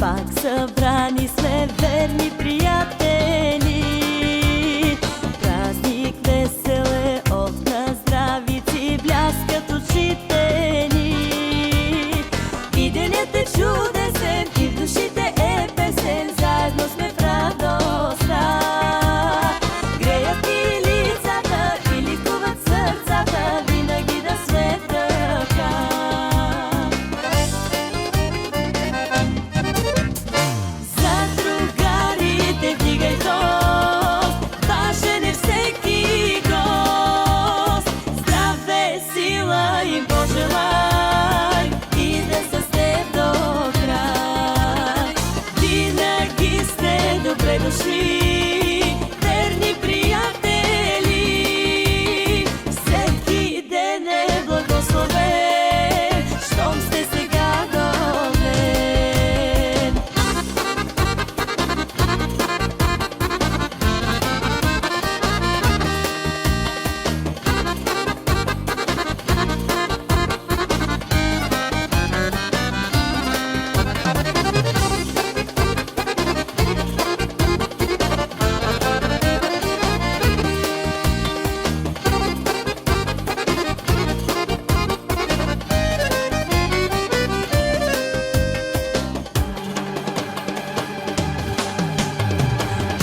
Пак събрани сме верни приятели. Празник весел е, от на здравици бляскат очите ни. И денят е чудесен, и в душите е песен. Заедно сме в радостта. Греят ни лицата и ликуват сърцата, винаги да сме така. За другарите вдигай тост, важен е всеки гост. Здраве, сила им пожелай и да са с теб до край. Винаги сте добре дошли, верни приятели. Всеки ден е благословен, щом сте сега до мен.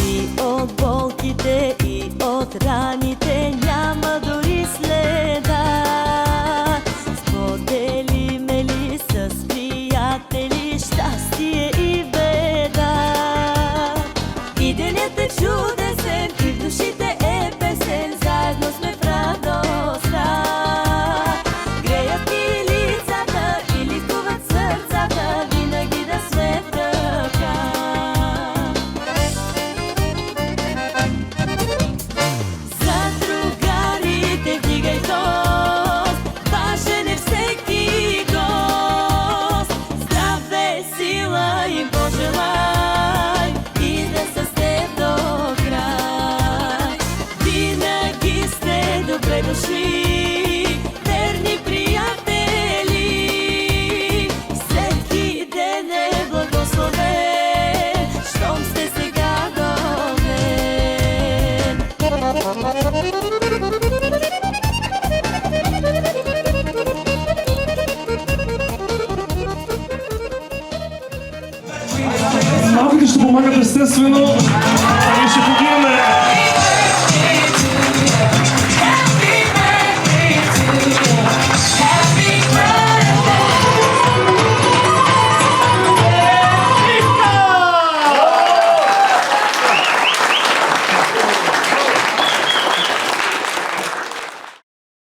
И от болките, и от раните няма дори следа. Споделиме ли с приятели щастие и беда? И денят е чудесен, и в душите е песен. Заедно сме в радостта. Греят ни лицата и ликуват сърцата, винаги да сме така. За другарите вдигай тост, важен е всеки гост. Здраве, сила им пожелай и да са с теб до край. Винаги сте добре дошли, верни приятели. Всеки ден е благословен, щом сте сега до мен. Малките ще помагат естествено. Ние ще подиваме